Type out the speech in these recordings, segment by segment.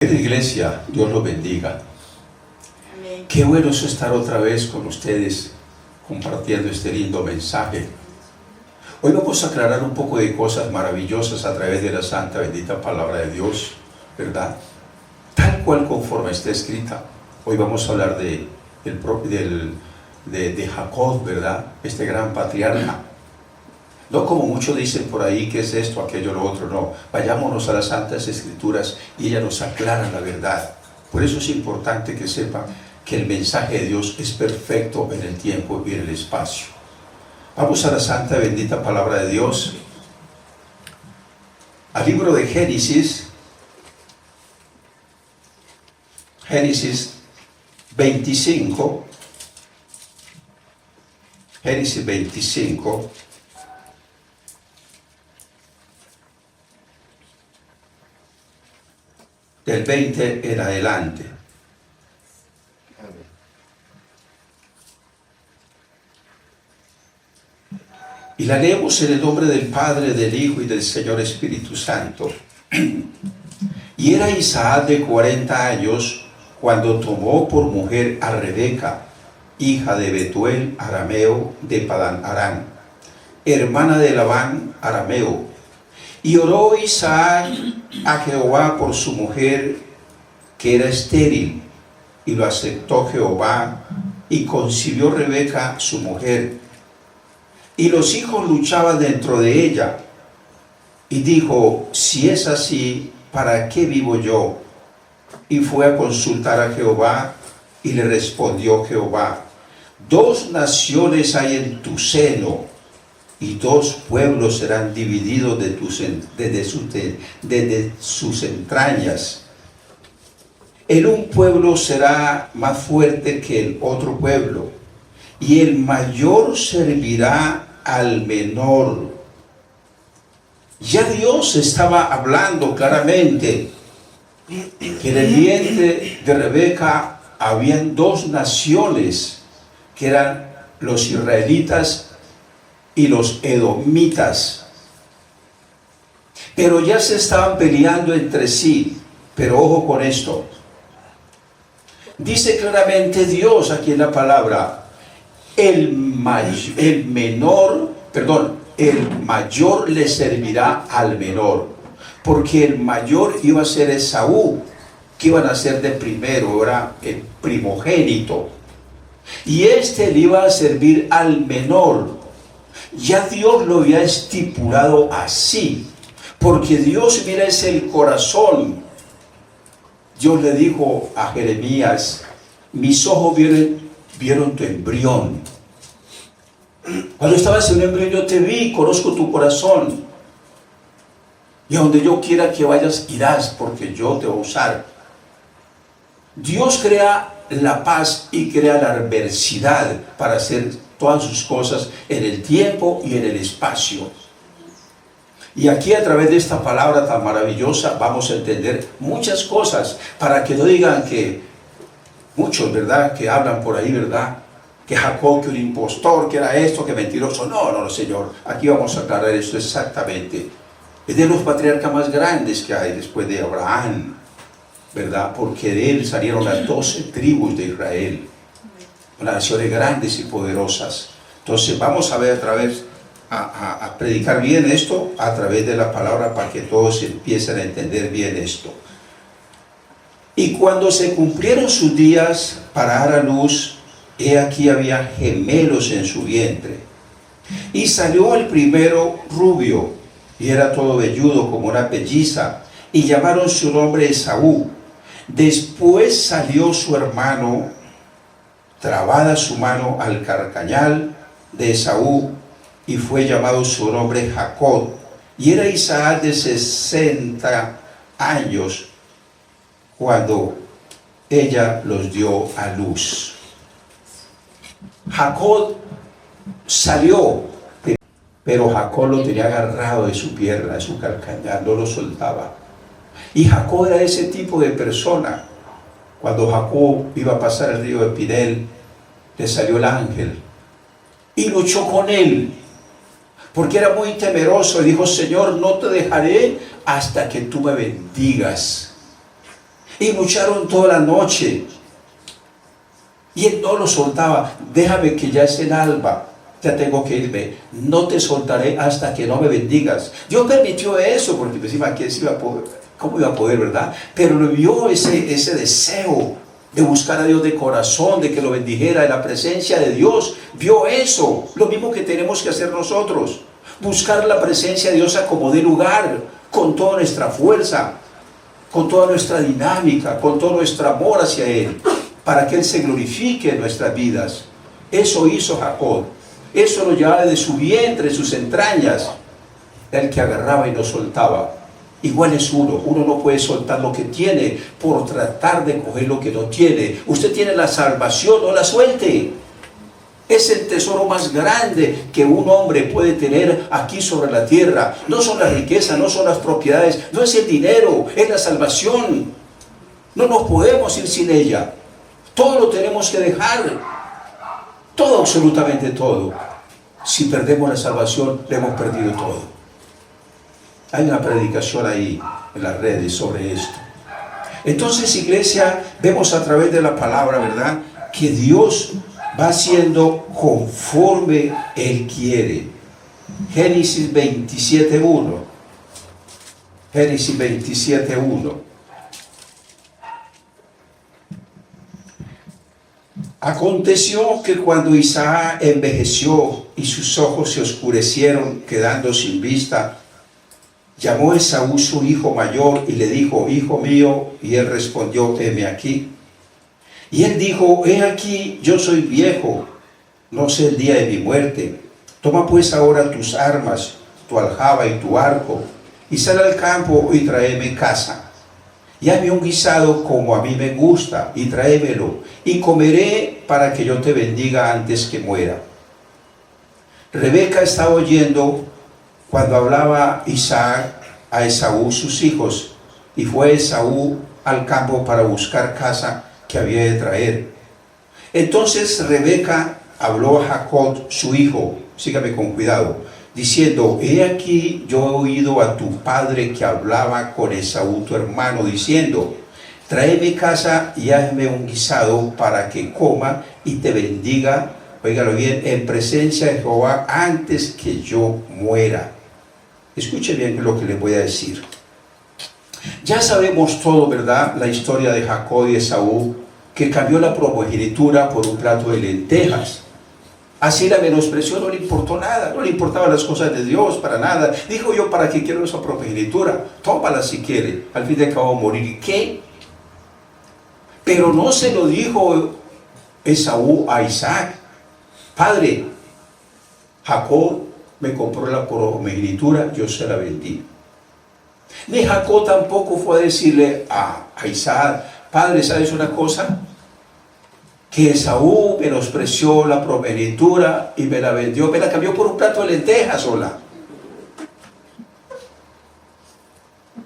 Iglesia, Dios los bendiga. Amén. Qué bueno es estar otra vez con ustedes compartiendo este lindo mensaje. Hoy vamos a aclarar un poco de cosas maravillosas a través de la santa bendita palabra de Dios, ¿verdad? Tal cual conforme está escrita. Hoy vamos a hablar de Jacob, ¿verdad? Este gran patriarca. No como muchos dicen por ahí que es esto, aquello, lo otro, no. Vayámonos a las Santas Escrituras y ellas nos aclaran la verdad. Por eso es importante que sepan que el mensaje de Dios es perfecto en el tiempo y en el espacio. Vamos a la santa bendita palabra de Dios. Al libro de Génesis 25. Génesis 25. Del 20 en adelante. Y la leemos en el nombre del Padre, del Hijo y del Señor Espíritu Santo. Y era Isaac de 40 años cuando tomó por mujer a Rebeca, hija de Betuel arameo de Padán Aram, hermana de Labán arameo. Y oró Isaac a Jehová por su mujer, que era estéril, y lo aceptó Jehová, y concibió Rebeca su mujer. Y los hijos luchaban dentro de ella, y dijo: si es así, ¿para qué vivo yo? Y fue a consultar a Jehová, y le respondió Jehová: 2 naciones hay en tu seno, y 2 pueblos serán divididos desde sus entrañas. El un pueblo será más fuerte que el otro pueblo, y el mayor servirá al menor. Ya Dios estaba hablando claramente que en el vientre de Rebeca habían 2 naciones, que eran los israelitas y los edomitas, pero ya se estaban peleando entre sí. Pero ojo con esto, dice claramente Dios aquí en la palabra: el mayor le servirá al menor, porque el mayor iba a ser Esaú, que iban a ser de primero, era el primogénito, y este le iba a servir al menor. Ya Dios lo había estipulado así, porque Dios mira es el corazón. Dios le dijo a Jeremías: mis ojos vieron tu embrión. Cuando estabas en un embrión yo te vi, conozco tu corazón. Y a donde yo quiera que vayas irás, porque yo te voy a usar. Dios crea la paz y crea la adversidad para hacer todas sus cosas en el tiempo y en el espacio. Y aquí, a través de esta palabra tan maravillosa, vamos a entender muchas cosas, para que no digan que muchos, ¿verdad?, que hablan por ahí, ¿verdad?, que Jacob, que un impostor, que era esto, que mentiroso. No, Señor, aquí vamos a aclarar esto exactamente. Es de los patriarcas más grandes que hay después de Abraham, ¿verdad?, porque de él salieron las 12 tribus de Israel, naciones grandes y poderosas. Entonces vamos a ver a predicar bien esto a través de la palabra, para que todos empiecen a entender bien esto. Y cuando se cumplieron sus días para dar a luz, he aquí había gemelos en su vientre. Y salió el primero rubio, y era todo velludo como una pelliza, y llamaron su nombre Esaú. Después salió su hermano, trabada su mano al carcañal de Esaú, y fue llamado su nombre Jacob. Y era Isaac de 60 años cuando ella los dio a luz. Jacob salió, pero Jacob lo tenía agarrado de su pierna, de su calcañar, no lo soltaba. Y Jacob era ese tipo de persona. Cuando Jacob iba a pasar el río de Pinel, le salió el ángel y luchó con él, porque era muy temeroso, y dijo: Señor, no te dejaré hasta que tú me bendigas. Y lucharon toda la noche. Y él no lo soltaba. Déjame que ya es el alba. Ya tengo que irme. No te soltaré hasta que no me bendigas. Dios permitió eso porque pensaba que iba a poder, ¿cómo iba a poder, verdad? Pero le vio ese deseo de buscar a Dios de corazón, de que lo bendijera, en la presencia de Dios. Vio eso. Lo mismo que tenemos que hacer nosotros. Buscar la presencia de Dios a como dé lugar, con toda nuestra fuerza, con toda nuestra dinámica, con todo nuestro amor hacia Él, para que Él se glorifique en nuestras vidas. Eso hizo Jacob. Eso lo llevaba de su vientre, sus entrañas. El que agarraba y no soltaba. Igual es uno no puede soltar lo que tiene por tratar de coger lo que no tiene. Usted tiene la salvación, no la suelte. Es el tesoro más grande que un hombre puede tener aquí sobre la tierra. No son las riquezas, no son las propiedades, no es el dinero, es la salvación. No nos podemos ir sin ella. Todo lo tenemos que dejar. Todo, absolutamente todo. Si perdemos la salvación, le hemos perdido todo. Hay una predicación ahí en las redes sobre esto. Entonces, iglesia, vemos a través de la palabra, ¿verdad?, que Dios va haciendo conforme Él quiere. Génesis 27:1. Génesis 27:1. Aconteció que cuando Isaac envejeció y sus ojos se oscurecieron, quedando sin vista, llamó Esaú su hijo mayor y le dijo: hijo mío. Y él respondió: heme aquí. Y él dijo: he aquí, yo soy viejo, no sé el día de mi muerte. Toma pues ahora tus armas, tu aljaba y tu arco, y sal al campo y tráeme caza. Y hazme un guisado como a mí me gusta, y tráemelo, y comeré para que yo te bendiga antes que muera. Rebeca estaba oyendo cuando hablaba Isaac a Esaú sus hijos, y fue Esaú al campo para buscar caza que había de traer. Entonces Rebeca habló a Jacob su hijo, sígame con cuidado, diciendo: he aquí, yo he oído a tu padre que hablaba con Esaú tu hermano, diciendo: tráeme caza y hazme un guisado para que coma y te bendiga, óigalo bien, en presencia de Jehová antes que yo muera. Escuche bien lo que les voy a decir. Ya sabemos todo, ¿verdad?, la historia de Jacob y Esaú, que cambió la primogenitura por un plato de lentejas. Así la menospreció, no le importó nada, no le importaban las cosas de Dios, para nada. Dijo: yo para qué quiero esa primogenitura, tómala si quiere, al fin de cabo morir. ¿Y qué? Pero no se lo dijo Esaú a Isaac: padre, Jacob me compró la primogenitura, yo se la vendí. Ni Jacob tampoco fue a decirle a Isaac: padre, ¿sabes una cosa? Que Esaú menospreció la primogenitura y me la vendió, me la cambió por un plato de lentejas sola.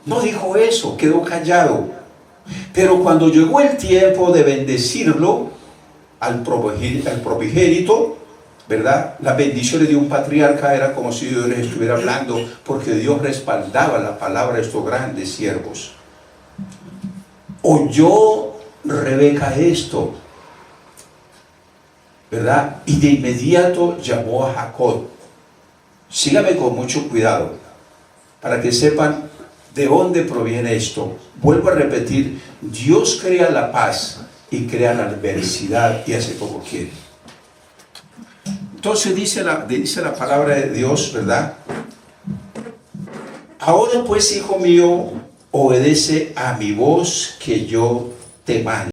No dijo eso, quedó callado. Pero cuando llegó el tiempo de bendecirlo al primogénito, ¿verdad?, las bendiciones de un patriarca era como si Dios les estuviera hablando, porque Dios respaldaba la palabra de estos grandes siervos. Oyó Rebeca esto, ¿verdad?, y de inmediato llamó a Jacob. Sígame con mucho cuidado, para que sepan de dónde proviene esto. Vuelvo a repetir: Dios crea la paz y crea la adversidad y hace como quiere. Entonces dice la palabra de Dios, ¿verdad? Ahora pues, hijo mío, obedece a mi voz que yo te mando.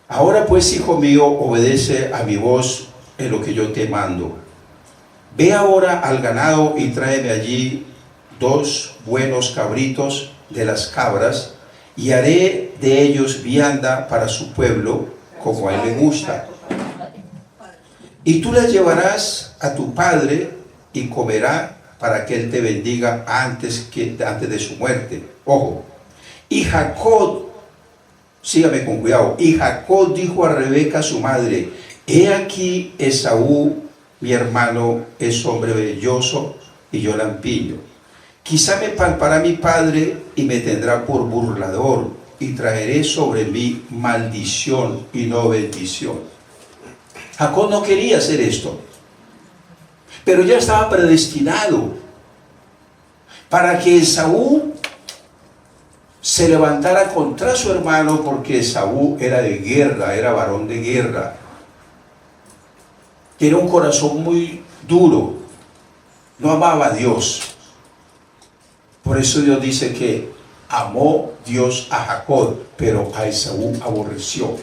Ahora pues, hijo mío, obedece a mi voz en lo que yo te mando. Ve ahora al ganado y tráeme allí 2 buenos cabritos de las cabras, y haré de ellos vianda para su pueblo, como a él le gusta. Y tú las llevarás a tu padre y comerá, para que él te bendiga antes de su muerte. Ojo. Y Jacob, sígame con cuidado, y Jacob dijo a Rebeca su madre: he aquí, Esaú mi hermano es hombre belloso y yo lampiño. Quizá me palpará mi padre y me tendrá por burlador, y traeré sobre mí maldición y no bendición. Jacob no quería hacer esto, pero ya estaba predestinado para que Esaú se levantara contra su hermano, porque Esaú era de guerra, era varón de guerra. Tiene un corazón muy duro, no amaba a Dios. Por eso Dios dice que amó Dios a Jacob, pero a Esaú aborreció.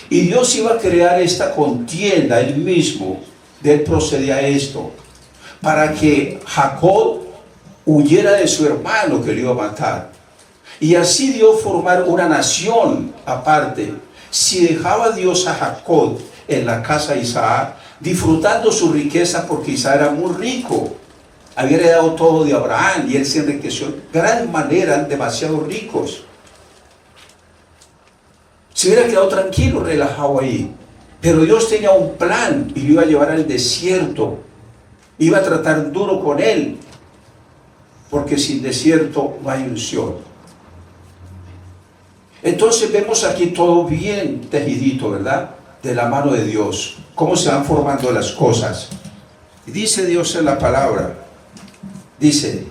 Y Dios iba a crear esta contienda, él mismo, de él procedía esto, para que Jacob huyera de su hermano que le iba a matar. Y así Dios formar una nación aparte. Si dejaba Dios a Jacob en la casa de Isaac, disfrutando su riqueza, porque Isaac era muy rico, había heredado todo de Abraham y él se enriqueció de gran manera, demasiado ricos. Se hubiera quedado tranquilo, relajado ahí. Pero Dios tenía un plan y lo iba a llevar al desierto. Iba a tratar duro con él, porque sin desierto no hay unción. Entonces vemos aquí todo bien tejidito, ¿verdad? De la mano de Dios, cómo se van formando las cosas. Y dice Dios en la palabra, dice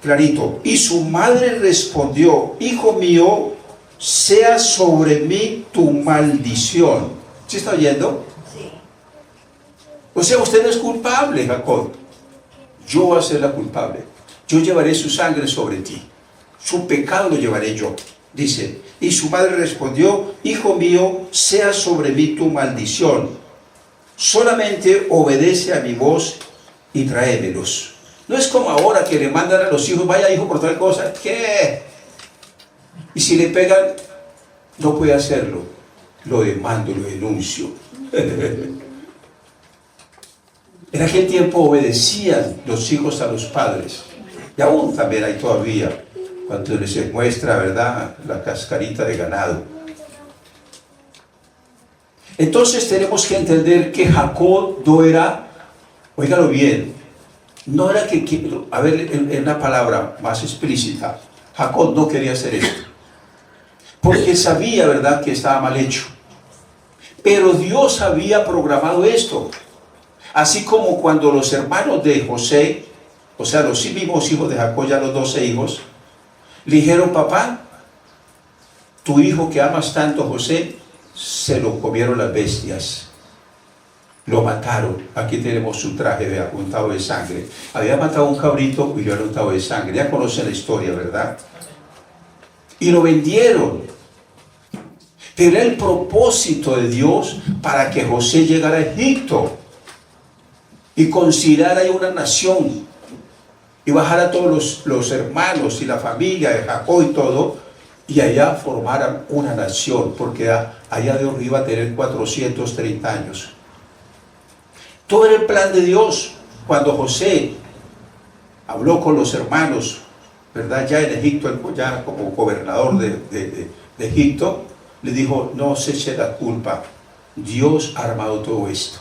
clarito, y su madre respondió, hijo mío, sea sobre mí tu maldición. ¿Sí está oyendo? Sí. O sea, usted no es culpable, Jacob. Yo voy a ser la culpable. Yo llevaré su sangre sobre ti. Su pecado lo llevaré yo. Dice, y su madre respondió, hijo mío, sea sobre mí tu maldición. Solamente obedece a mi voz y tráemelos. No es como ahora que le mandan a los hijos, vaya hijo por tal cosa. ¿Qué? Y si le pegan, no puede hacerlo. Lo demando, lo denuncio. En aquel tiempo obedecían los hijos a los padres. Y aún también hay todavía, cuando les muestra, ¿verdad?, la cascarita de ganado. Entonces tenemos que entender que Jacob no era, óigalo bien, no era que, a ver, en una palabra más explícita, Jacob no quería hacer esto, porque sabía, ¿verdad?, que estaba mal hecho. Pero Dios había programado esto. Así como cuando los hermanos de José, o sea, los mismos hijos de Jacob, ya los 12 hijos, le dijeron, papá, tu hijo que amas tanto, José, se lo comieron las bestias. Lo mataron. Aquí tenemos su traje untado de sangre. Había matado a un cabrito y lo había untado de sangre. Ya conocen la historia, ¿verdad? Y lo vendieron. Pero era el propósito de Dios para que José llegara a Egipto y considerara ahí una nación y bajara a todos los hermanos y la familia de Jacob y todo, y allá formaran una nación, porque allá Dios iba a tener 430 años. Todo era el plan de Dios. Cuando José habló con los hermanos, ¿verdad?, ya en Egipto, ya como gobernador de Egipto, le dijo, no se eche la culpa, Dios ha armado todo esto.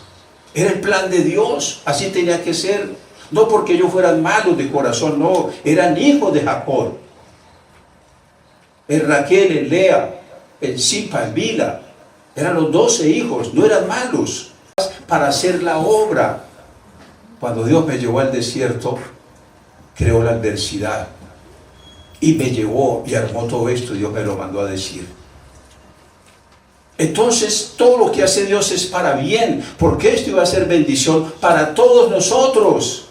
Era el plan de Dios, así tenía que ser. No porque ellos fueran malos de corazón, no, eran hijos de Jacob. En Raquel, en Lea, en Zipa, en Bila, eran los 12 hijos, no eran malos. Para hacer la obra. Cuando Dios me llevó al desierto, creó la adversidad y me llevó y armó todo esto, y Dios me lo mandó a decir. Entonces todo lo que hace Dios es para bien, porque esto iba a ser bendición para todos nosotros,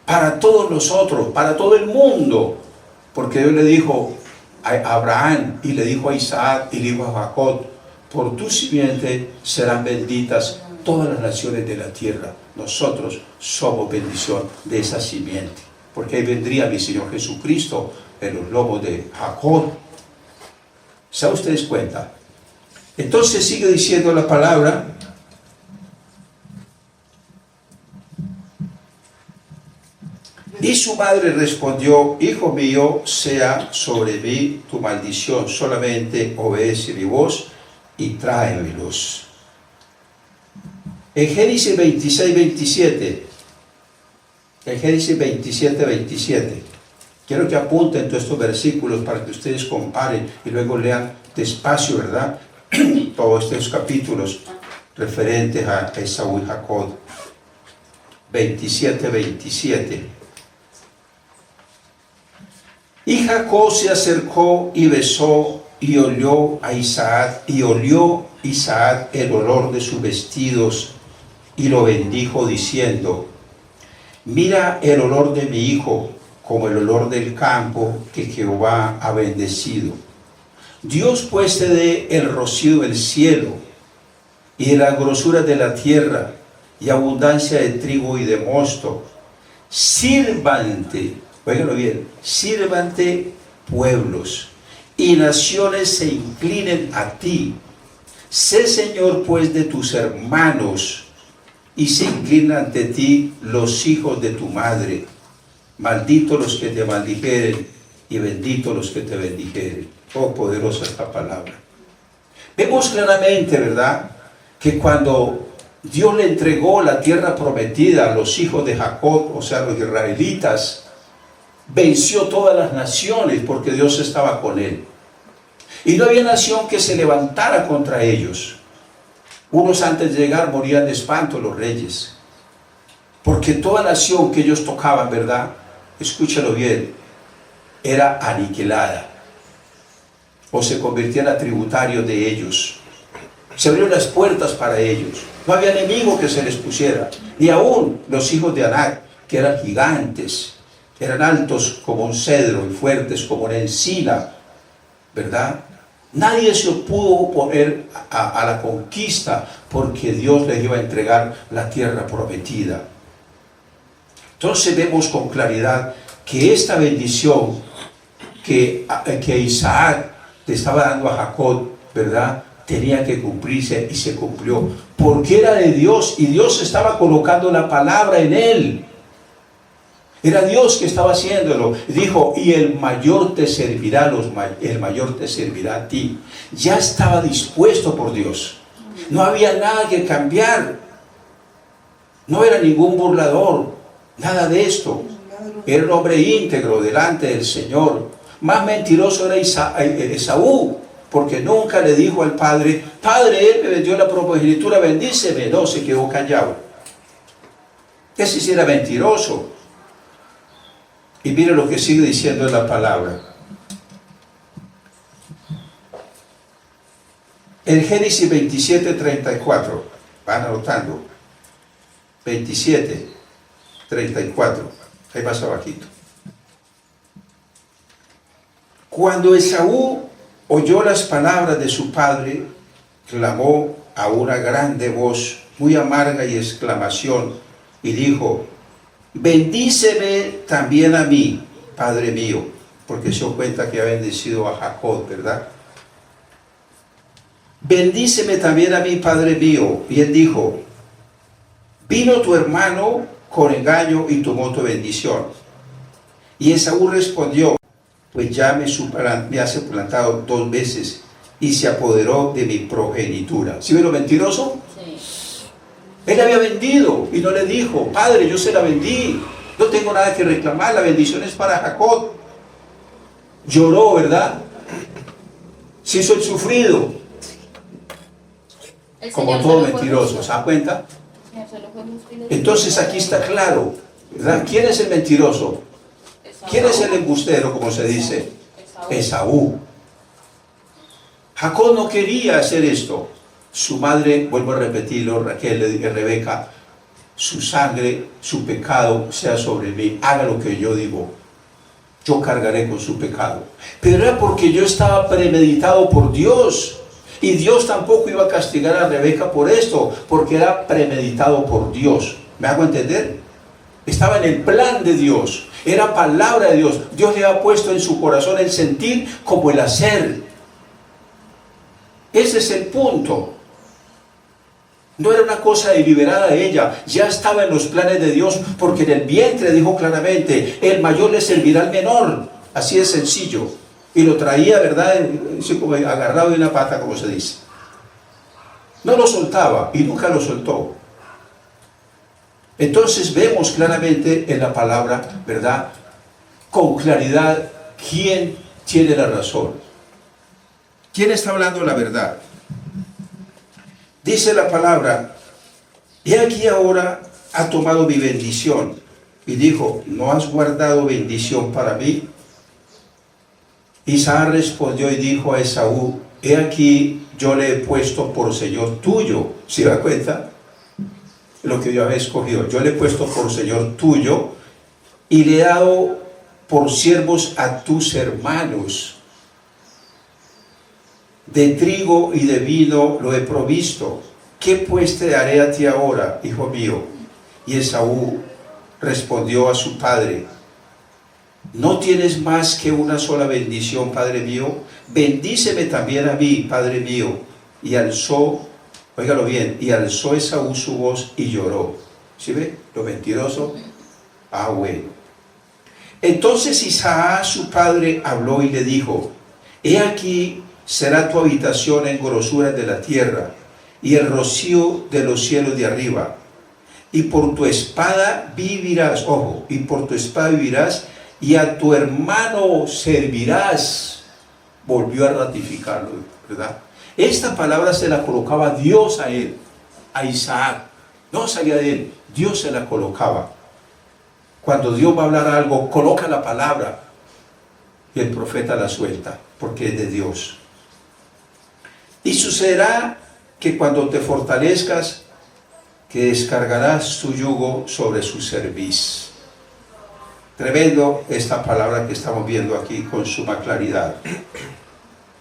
para todos nosotros, para todo el mundo, porque Dios le dijo a Abraham y le dijo a Isaac y le dijo a Jacob, por tu simiente serán benditas todas las naciones de la tierra. Nosotros somos bendición de esa simiente, porque ahí vendría mi Señor Jesucristo en los lomos de Jacob. ¿Se dan ustedes cuenta? Entonces sigue diciendo la palabra. Y su madre respondió, hijo mío, sea sobre mí tu maldición, solamente obedece mi voz y tráemelos. En Génesis 26, 27, El Génesis 27, 27. Quiero que apunten todos estos versículos para que ustedes comparen y luego lean despacio, ¿verdad? Todos estos capítulos referentes a Esaú y Jacob. 27, 27. Y Jacob se acercó y besó y olió a Isaac, y olió Isaac el olor de sus vestidos, y lo bendijo diciendo: mira el olor de mi hijo, como el olor del campo que Jehová ha bendecido. Dios pues te dé el rocío del cielo, y de la grosura de la tierra, y abundancia de trigo y de mosto. Sírvante, óiganlo bien, sírvante pueblos, y naciones se inclinen a ti. Sé Señor pues de tus hermanos, y se inclinan ante ti los hijos de tu madre. Malditos los que te maldijeren, y benditos los que te bendijeren. Oh, poderosa esta palabra. Vemos claramente, ¿verdad?, que cuando Dios le entregó la tierra prometida a los hijos de Jacob, o sea, los israelitas, venció todas las naciones porque Dios estaba con él. Y no había nación que se levantara contra ellos. Unos antes de llegar morían de espanto los reyes. Porque toda nación que ellos tocaban, ¿verdad?, escúchalo bien, era aniquilada. O se convertían a tributarios de ellos. Se abrieron las puertas para ellos. No había enemigo que se les pusiera. Ni aún los hijos de Anac, que eran gigantes, eran altos como un cedro y fuertes como una encina, ¿verdad? Nadie se pudo oponer a la conquista porque Dios les iba a entregar la tierra prometida. Entonces vemos con claridad que esta bendición que Isaac le estaba dando a Jacob, ¿verdad?, tenía que cumplirse, y se cumplió, porque era de Dios, y Dios estaba colocando la palabra en él. Era Dios que estaba haciéndolo. Dijo: y el mayor te servirá, el mayor te servirá a ti. Ya estaba dispuesto por Dios. No había nada que cambiar. No era ningún burlador, nada de esto. Era un hombre íntegro delante del Señor. Más mentiroso era Esaú, porque nunca le dijo al padre: Padre, él me vendió la primogenitura, bendíceme. No, se quedó callado. Ese sí era mentiroso. Y mire lo que sigue diciendo en la palabra. En Génesis 27, 34. Van anotando. 27, 34. Ahí más abajito. Cuando Esaú oyó las palabras de su padre, clamó a una grande voz, muy amarga y exclamación, y dijo: bendíceme también a mí, Padre mío, porque se dio cuenta que había bendecido a Jacob, ¿verdad? Bendíceme también a mí, Padre mío. Y él dijo: vino tu hermano con engaño y tomó tu bendición. Y Esaú respondió: pues ya me ha suplantado 2 veces y se apoderó de mi progenitura. ¿Sí ve lo mentiroso? Sí. Él había vendido y no le dijo: Padre, yo se la vendí, no tengo nada que reclamar, la bendición es para Jacob. Lloró, ¿verdad? Se hizo el sufrido. Como todo mentiroso, ¿se da cuenta? Entonces aquí está claro, ¿verdad? ¿Quién es el mentiroso? ¿Quién es el embustero, como se dice? Esaú. Jacob no quería hacer esto. Su madre, vuelvo a repetirlo, Raquel le dije: Rebeca, su sangre, su pecado sea sobre mí, haga lo que yo digo, yo cargaré con su pecado. Pero era porque yo estaba premeditado por Dios, y Dios tampoco iba a castigar a Rebeca por esto, porque era premeditado por Dios. ¿Me hago entender? Estaba en el plan de Dios, era palabra de Dios. Dios le había puesto en su corazón el sentir como el hacer. Ese es el punto. No era una cosa deliberada de ella, ya estaba en los planes de Dios, porque en el vientre dijo claramente: el mayor le servirá al menor. Así de sencillo. Y lo traía, ¿verdad?, como agarrado de una pata, como se dice. No lo soltaba y nunca lo soltó. Entonces vemos claramente en la palabra, ¿verdad? Con claridad, ¿quién tiene la razón? ¿Quién está hablando la verdad? Dice la palabra, he aquí ahora ha tomado mi bendición. Y dijo, ¿no has guardado bendición para mí? Isaac respondió y dijo a Esaú, he aquí yo le he puesto por Señor tuyo. ¿Se da cuenta? Lo que yo había escogido. Yo le he puesto por Señor tuyo y le he dado por siervos a tus hermanos. De trigo y de vino lo he provisto. ¿Qué pues te daré a ti ahora, hijo mío? Y Esaú respondió a su padre, ¿no tienes más que una sola bendición, padre mío? Bendíceme también a mí, padre mío. Y alzó, óigalo bien, y alzó Esaú su voz y lloró. ¿Sí ve? Lo mentiroso. Ah, bueno. Entonces Isaac, su padre, habló y le dijo, he aquí será tu habitación en grosuras de la tierra, y el rocío de los cielos de arriba. Y por tu espada vivirás, ojo, y por tu espada vivirás, y a tu hermano servirás. Volvió a ratificarlo, ¿verdad? Esta palabra se la colocaba Dios a él, a Isaac. No salía de él, Dios se la colocaba. Cuando Dios va a hablar algo, coloca la palabra y el profeta la suelta, porque es de Dios. Y sucederá que cuando te fortalezcas, que descargarás tu yugo sobre su cerviz. Tremendo esta palabra que estamos viendo aquí con suma claridad.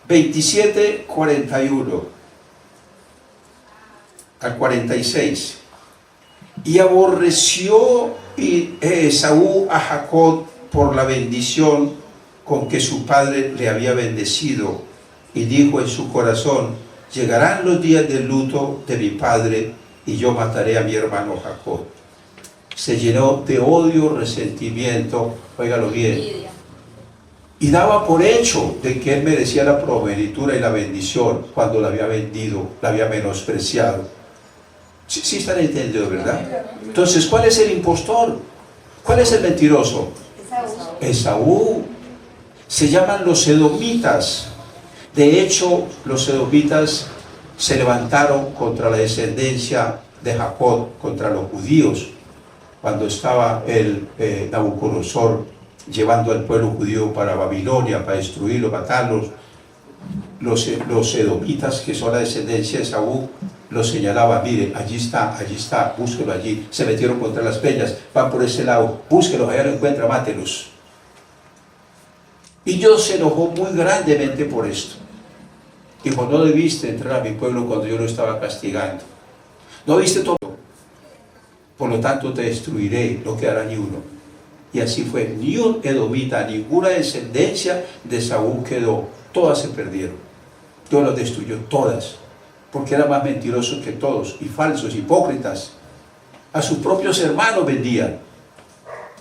27:41 al 46. Y aborreció Esaú a Jacob por la bendición con que su padre le había bendecido, y dijo en su corazón, llegarán los días del luto de mi padre, y yo mataré a mi hermano Jacob. Se llenó de odio, resentimiento, óigalo bien, y daba por hecho de que él merecía la progenitura y la bendición cuando la había vendido, la había menospreciado. Sí están entendiendo, ¿verdad? Entonces, ¿cuál es el impostor? ¿Cuál es el mentiroso? Esaú. Se llaman los edomitas. De hecho, los edomitas se levantaron contra la descendencia de Jacob, contra los judíos, cuando estaba el Nabucodonosor llevando al pueblo judío para Babilonia, para destruirlos, matarlos. Los edomitas, que son la descendencia de Esaú, los señalaban, mire, allí está, búsquelo allí. Se metieron contra las peñas, van por ese lado, búsquelos, allá lo encuentra, mátelos. Y Dios se enojó muy grandemente por esto. Dijo, no debiste entrar a mi pueblo cuando yo lo estaba castigando. No viste todo. Por lo tanto te destruiré, no quedará ni uno. Y así fue, ni un edomita, ninguna descendencia de Saúl quedó. Todas se perdieron. Dios las destruyó, todas. Porque era más mentiroso que todos, y falsos, hipócritas. A sus propios hermanos vendían.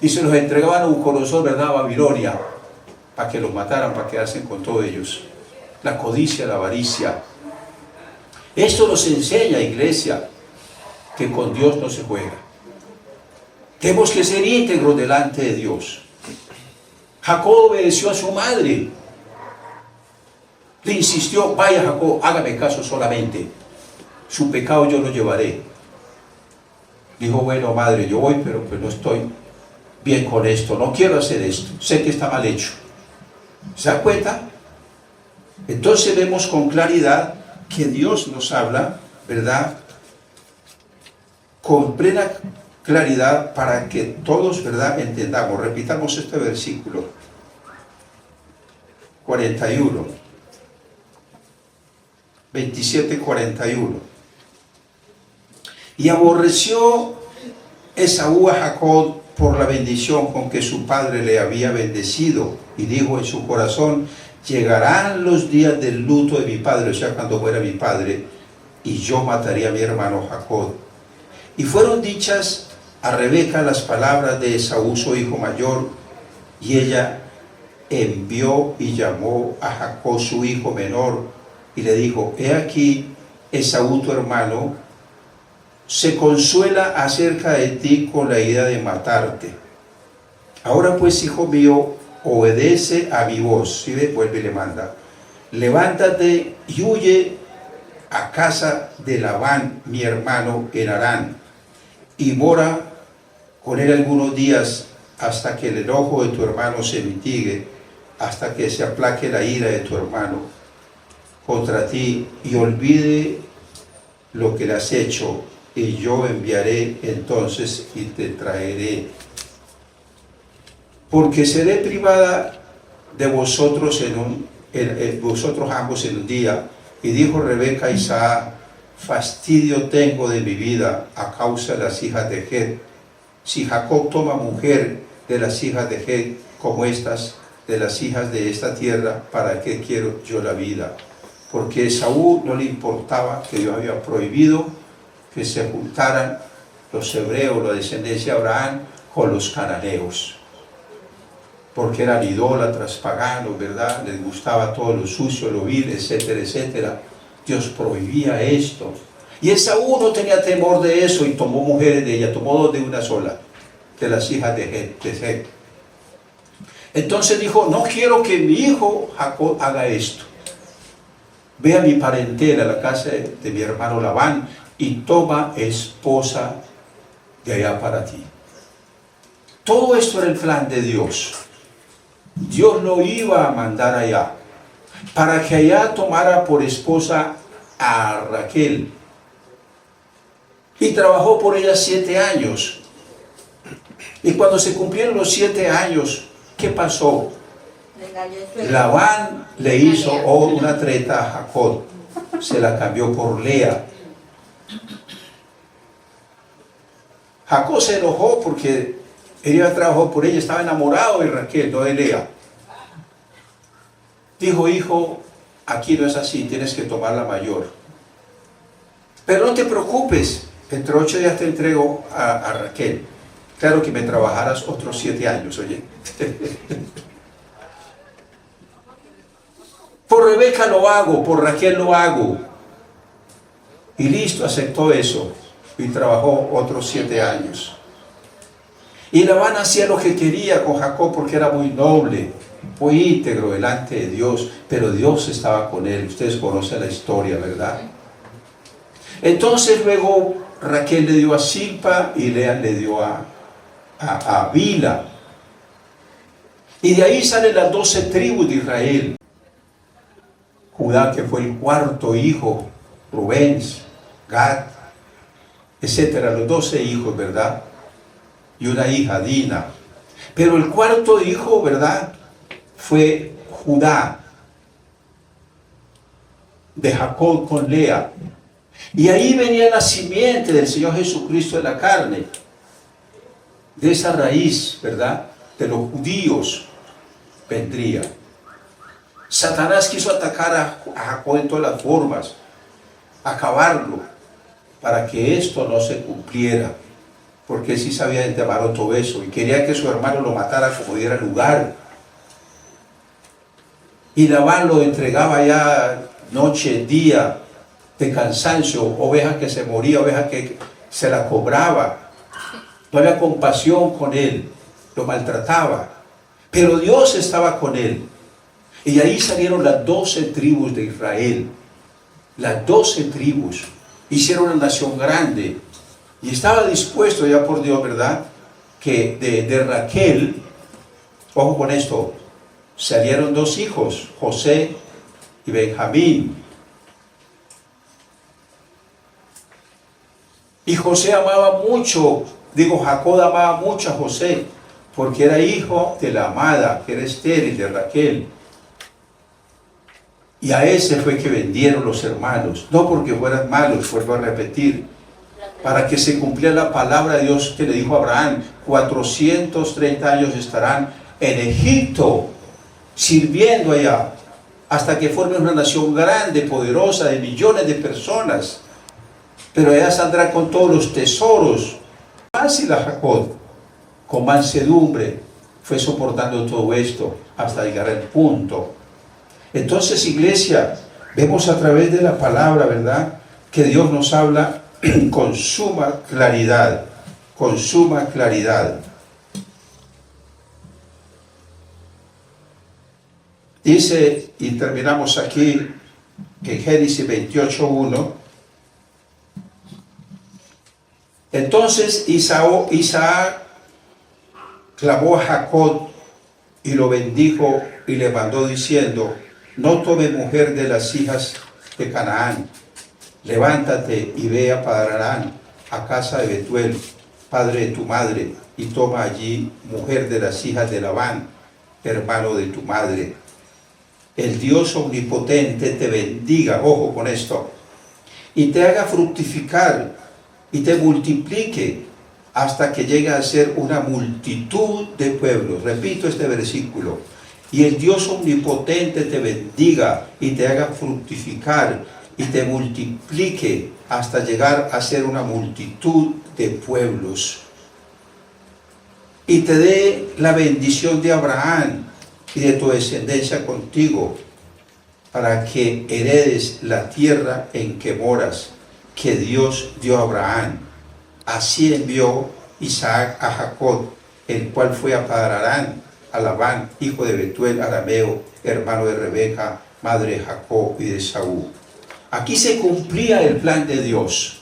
Y se los entregaban a Nabucodonosor, ¿verdad?, a Babilonia, para que los mataran, para quedarse con todos ellos. La codicia, la avaricia. Esto nos enseña, iglesia, que con Dios no se juega. Tenemos que ser íntegros delante de Dios. Jacob obedeció a su madre. Le insistió, vaya Jacob, hágame caso solamente. Su pecado yo lo llevaré. Dijo, bueno madre, yo voy, pero pues no estoy bien con esto. No quiero hacer esto. Sé que está mal hecho. ¿Se dan cuenta? Entonces vemos con claridad que Dios nos habla, ¿verdad?, con plena claridad para que todos, ¿verdad?, entendamos. Repitamos este versículo 41, 27:41. Y aborreció Esaú a Jacob por la bendición con que su padre le había bendecido, y dijo en su corazón, llegarán los días del luto de mi padre, o sea, cuando muera mi padre, y yo mataré a mi hermano Jacob. Y fueron dichas a Rebeca las palabras de Esaú, su hijo mayor, y ella envió y llamó a Jacob, su hijo menor, y le dijo, he aquí Esaú tu hermano se consuela acerca de ti con la idea de matarte. Ahora pues, hijo mío, obedece a mi voz. ¿Sí ve? Vuelve y le manda. Levántate y huye a casa de Labán, mi hermano, en Harán, y mora con él algunos días hasta que el enojo de tu hermano se mitigue, hasta que se aplaque la ira de tu hermano contra ti y olvide lo que le has hecho, y yo enviaré entonces y te traeré. Porque seré privada de vosotros vosotros ambos en un día. Y dijo Rebeca a Isaac: fastidio tengo de mi vida a causa de las hijas de Het. Si Jacob toma mujer de las hijas de Het como estas, de las hijas de esta tierra, ¿para qué quiero yo la vida? Porque a Esaú no le importaba que Dios había prohibido que se juntaran los hebreos, la descendencia de Abraham, con los cananeos. Porque eran idólatras, paganos, ¿verdad? Les gustaba todo lo sucio, lo vil, etcétera, etcétera. Dios prohibía esto. Y Esaú no tenía temor de eso y tomó mujeres de ella, tomó dos de una sola, de las hijas de Het. Entonces dijo: no quiero que mi hijo Jacob haga esto. Ve a mi parentela, a la casa de mi hermano Labán, y toma esposa de allá para ti. Todo esto era el plan de Dios. Dios lo iba a mandar allá, para que allá tomara por esposa a Raquel. Y trabajó por ella 7 años. Y cuando se cumplieron los 7 años, ¿qué pasó? Labán le hizo una treta a Jacob. Se la cambió por Lea. Jacob se enojó porque él trabajó por ella, estaba enamorado de Raquel, no de Lea. Dijo: hijo, aquí no es así, tienes que tomar la mayor. Pero no te preocupes, entre 8 días te entrego a Raquel. Claro que me trabajarás otros 7 años, oye. Por Rebeca lo hago, por Raquel lo hago. Y listo, aceptó eso. Y trabajó otros 7 años. Y Labán hacía lo que quería con Jacob porque era muy noble, muy íntegro delante de Dios, pero Dios estaba con él. Ustedes conocen la historia, ¿verdad? Entonces luego Raquel le dio a Silpa y Lea le dio a Bila. Y de ahí salen las 12 tribus de Israel. Judá, que fue el 4.º hijo, Rubén, Gad, etcétera, los 12 hijos, ¿verdad? Y una hija, Dina. Pero el 4.º hijo, ¿verdad?, fue Judá, de Jacob con Lea. Y ahí venía la simiente del Señor Jesucristo de la carne, de esa raíz, ¿verdad?, de los judíos vendría. Satanás quiso atacar a Jacob en todas las formas, acabarlo, para que esto no se cumpliera, porque él sí sabía de antemano todo eso, y quería que su hermano lo matara como diera lugar. Y Labán lo entregaba ya noche, día, de cansancio, oveja que se moría, oveja que se la cobraba. No había compasión con él, lo maltrataba. Pero Dios estaba con él. Y ahí salieron las 12 tribus de Israel. Las 12 tribus. Hicieron una nación grande. Y estaba dispuesto ya por Dios, ¿verdad?, que de Raquel, ojo con esto, salieron 2 hijos, José y Benjamín. Y José amaba mucho, Jacob amaba mucho a José, porque era hijo de la amada, que era estéril, de Raquel. Y a ese fue que vendieron los hermanos, no porque fueran malos, vuelvo a repetir, para que se cumpliera la palabra de Dios que le dijo a Abraham: 430 años estarán en Egipto, sirviendo allá, hasta que formen una nación grande, poderosa, de millones de personas. Pero allá saldrá con todos los tesoros. Fácil a Jacob, con mansedumbre, fue soportando todo esto hasta llegar al punto. Entonces, iglesia, vemos a través de la palabra, ¿verdad?, que Dios nos habla con suma claridad, con suma claridad. Dice, y terminamos aquí en Génesis 28:1. Entonces Isaac clamó a Jacob y lo bendijo y le mandó diciendo: no tome mujer de las hijas de Canaán, levántate y ve a Padarán, a casa de Betuel, padre de tu madre, y toma allí mujer de las hijas de Labán, hermano de tu madre. El Dios omnipotente te bendiga, ojo con esto, y te haga fructificar y te multiplique hasta que llegue a ser una multitud de pueblos. Repito este versículo: y el Dios omnipotente te bendiga y te haga fructificar y te multiplique hasta llegar a ser una multitud de pueblos. Y te dé la bendición de Abraham y de tu descendencia contigo, para que heredes la tierra en que moras, que Dios dio a Abraham. Así envió Isaac a Jacob, el cual fue a Padarán, a Labán, hijo de Betuel arameo, hermano de Rebeca, madre de Jacob y de Esaú. Aquí se cumplía el plan de Dios.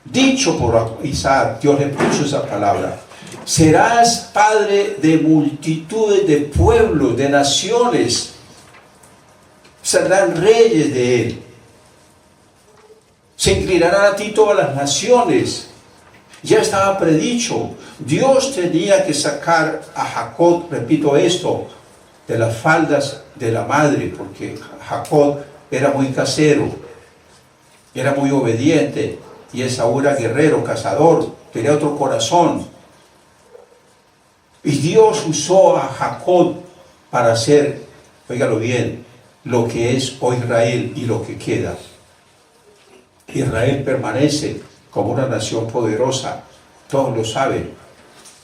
Dicho por Isaac, Dios le puso esa palabra: serás padre de multitudes de pueblos, de naciones, serán reyes de él. Se inclinarán a ti todas las naciones. Ya estaba predicho. Dios tenía que sacar a Jacob, repito esto, de las faldas de la madre, porque Jacob era muy casero, era muy obediente, y Esaú era guerrero, cazador, tenía otro corazón. Y Dios usó a Jacob para hacer, óigalo bien, lo que es hoy Israel y lo que queda. Israel permanece como una nación poderosa, todos lo saben,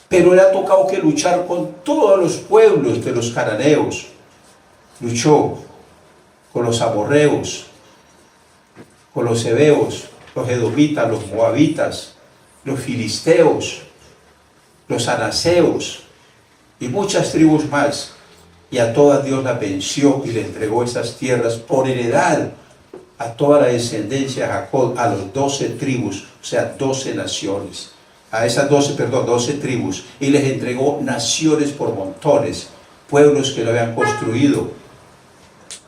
pero le ha tocado que luchar con todos los pueblos de los cananeos. Luchó con los amorreos, con los heveos, los edomitas, los moabitas, los filisteos, los anaseos y muchas tribus más, y a todas Dios las venció y le entregó esas tierras por heredad a toda la descendencia de Jacob, a los 12 tribus, o sea, 12 naciones, a esas 12 tribus, y les entregó naciones por montones, pueblos que lo habían construido,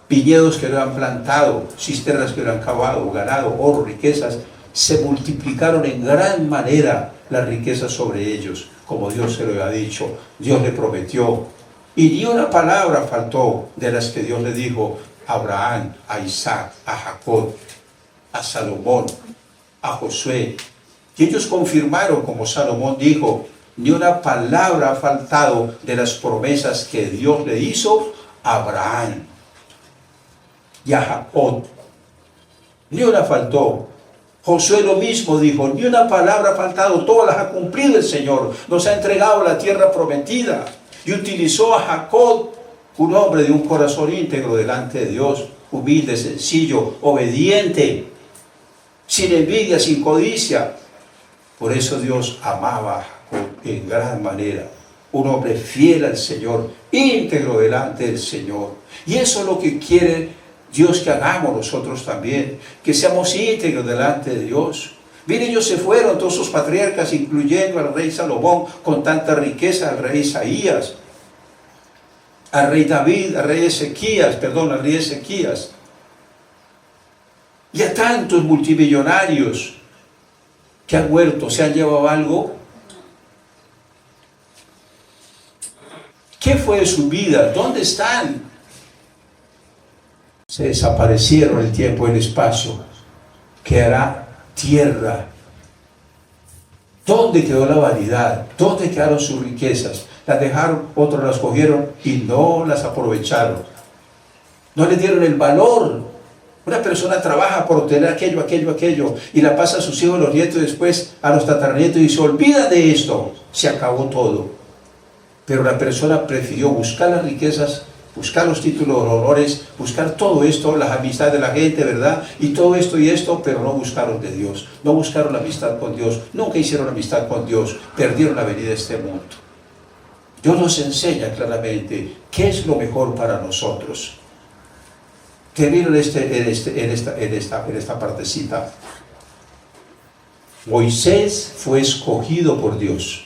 viñedos que lo han plantado, cisternas que lo han cavado, ganado, oro, riquezas. Se multiplicaron en gran manera las riquezas sobre ellos, como Dios se lo había dicho, Dios le prometió. Y ni una palabra faltó de las que Dios le dijo a Abraham, a Isaac, a Jacob, a Salomón, a Josué. Y ellos confirmaron, como Salomón dijo, ni una palabra ha faltado de las promesas que Dios le hizo a Abraham y a Jacob. Ni una faltó. Josué lo mismo dijo, ni una palabra ha faltado, todas las ha cumplido el Señor. Nos ha entregado la tierra prometida. Y utilizó a Jacob, un hombre de un corazón íntegro delante de Dios, humilde, sencillo, obediente, sin envidia, sin codicia. Por eso Dios amaba a Jacob en gran manera. Un hombre fiel al Señor, íntegro delante del Señor. Y eso es lo que quiere Dios que hagamos nosotros también, que seamos íntegros delante de Dios. Miren, ellos se fueron, todos sus patriarcas, incluyendo al rey Salomón, con tanta riqueza, al rey Isaías, al rey David, al rey Ezequías, y a tantos multimillonarios que han muerto, se han llevado algo. ¿Qué fue de su vida? ¿Dónde están? Se desaparecieron el tiempo y el espacio. Quedará tierra. ¿Dónde quedó la vanidad? ¿Dónde quedaron sus riquezas? Las dejaron, otros las cogieron y no las aprovecharon. No le dieron el valor. Una persona trabaja por obtener aquello, y la pasa a sus hijos, a los nietos, después a los tataranietos, y se olvida de esto. Se acabó todo. Pero la persona prefirió buscar las riquezas buscar los títulos, los honores, buscar todo esto, las amistades de la gente, ¿verdad? Y todo esto y esto, pero no buscaron de Dios, no buscaron la amistad con Dios, nunca hicieron amistad con Dios, perdieron la venida de este mundo. Dios nos enseña claramente qué es lo mejor para nosotros. Termino en esta partecita. Moisés fue escogido por Dios.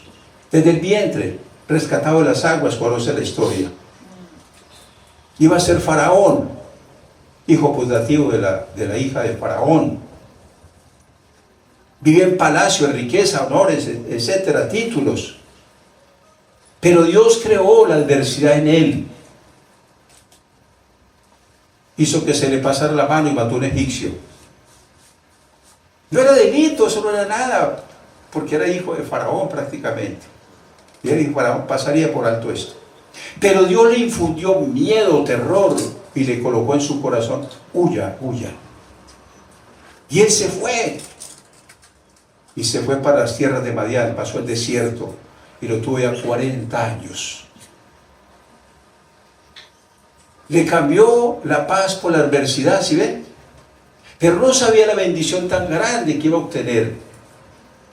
Desde el vientre, rescatado de las aguas, conoce la historia. Iba a ser Faraón, hijo putativo de la hija de Faraón. Vivía en palacio, en riqueza, honores, etcétera, títulos. Pero Dios creó la adversidad en él. Hizo que se le pasara la mano y mató a un egipcio. No era delito, eso no era nada, porque era hijo de Faraón prácticamente. Y el Faraón pasaría por alto esto. Pero Dios le infundió miedo, terror, y le colocó en su corazón, huya, huya. Y él se fue. Y se fue para las tierras de Madián, pasó el desierto, y lo tuvo ya 40 años. Le cambió la paz por la adversidad, ¿sí ven? Pero no sabía la bendición tan grande que iba a obtener.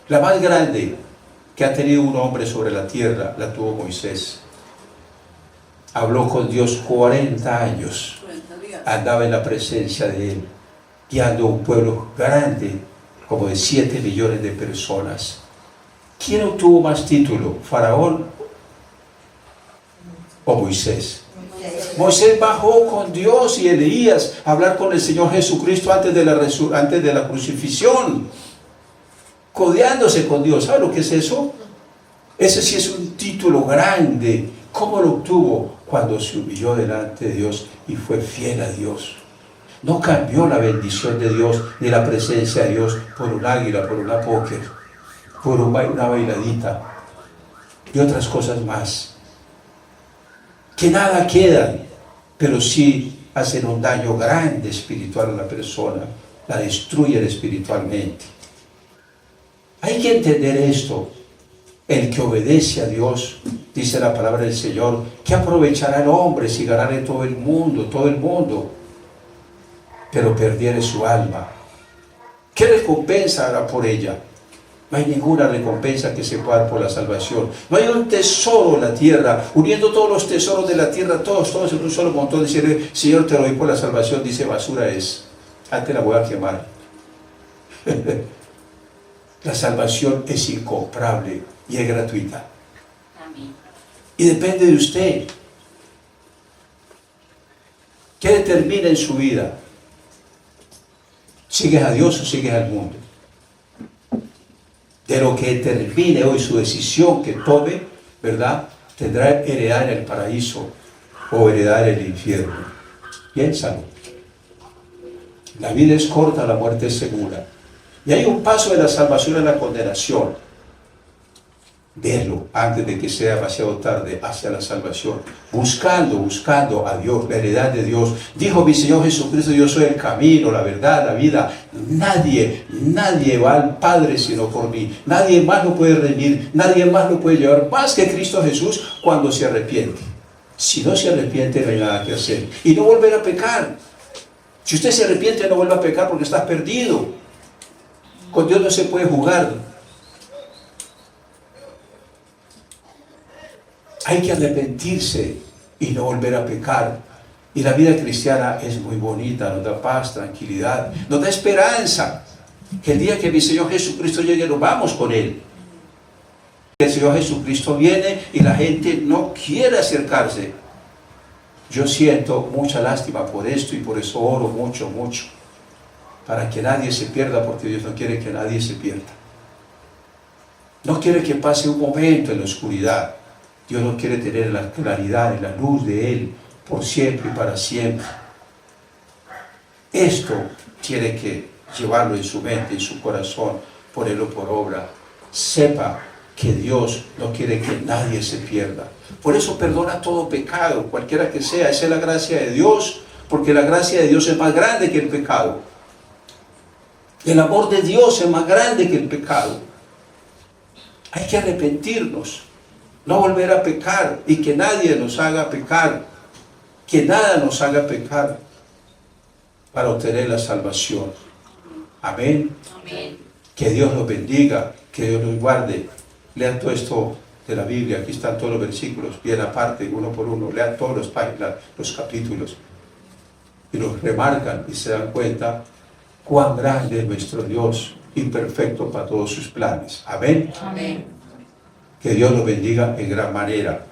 La más grande que ha tenido un hombre sobre la tierra, la tuvo Moisés. Habló con Dios 40 años. Andaba en la presencia de Él, guiando un pueblo grande, como de 7 millones de personas. ¿Quién obtuvo más título? ¿Faraón o Moisés? Moisés bajó con Dios y Elías a hablar con el Señor Jesucristo antes de la crucifixión, codeándose con Dios. ¿Sabe lo que es eso? Ese sí es un título grande. ¿Cómo lo obtuvo? Cuando se humilló delante de Dios y fue fiel a Dios. No cambió la bendición de Dios ni la presencia de Dios por un águila, por una póker, por una bailadita y otras cosas más. Que nada quedan, pero sí hacen un daño grande espiritual a la persona, la destruyen espiritualmente. Hay que entender esto. El que obedece a Dios, dice la palabra del Señor, ¿qué aprovechará el hombre si ganare todo el mundo, pero perdiere su alma? ¿Qué recompensa hará por ella? No hay ninguna recompensa que se pueda dar por la salvación. No hay un tesoro en la tierra, uniendo todos los tesoros de la tierra, todos en un solo montón, decirle, Señor, te lo doy por la salvación. Dice, basura es, antes la voy a quemar. La salvación es incomparable y es gratuita. Amén. Y depende de usted. ¿Qué determina en su vida? ¿Sigues a Dios o sigues al mundo? De lo que determine hoy su decisión que tome, ¿verdad? Tendrá heredad en el paraíso o heredad en el infierno. Piénsalo. La vida es corta, la muerte es segura. Y hay un paso de la salvación a la condenación. Verlo antes de que sea demasiado tarde hacia la salvación. Buscando a Dios, la heredad de Dios. Dijo mi Señor Jesucristo, yo soy el camino, la verdad, la vida. Nadie va al Padre sino por mí. Nadie más lo puede redimir, nadie más lo puede llevar más que Cristo Jesús cuando se arrepiente. Si no se arrepiente no hay nada que hacer. Y no volver a pecar. Si usted se arrepiente no vuelva a pecar porque está perdido. Con Dios no se puede jugar. Hay que arrepentirse y no volver a pecar. Y la vida cristiana es muy bonita, nos da paz, tranquilidad, nos da esperanza. Que el día que mi Señor Jesucristo llegue, nos vamos con Él. El Señor Jesucristo viene y la gente no quiere acercarse. Yo siento mucha lástima por esto y por eso oro mucho, para que nadie se pierda, porque Dios no quiere que nadie se pierda. No quiere que pase un momento en la oscuridad. Dios no quiere tener la claridad y la luz de Él por siempre y para siempre. Esto tiene que llevarlo en su mente, en su corazón, ponerlo por obra. Sepa que Dios no quiere que nadie se pierda. Por eso perdona todo pecado, cualquiera que sea. Esa es la gracia de Dios, porque la gracia de Dios es más grande que el pecado. El amor de Dios es más grande que el pecado. Hay que arrepentirnos, no volver a pecar y que nadie nos haga pecar. Que nada nos haga pecar para obtener la salvación. Amén. Amén. Que Dios los bendiga, que Dios los guarde. Lean todo esto de la Biblia, aquí están todos los versículos, bien aparte, uno por uno. Lean todos los páginas, los capítulos. Y los remarcan y se dan cuenta cuán grande es nuestro Dios y perfecto para todos sus planes. Amén. Amén. Que Dios los bendiga en gran manera.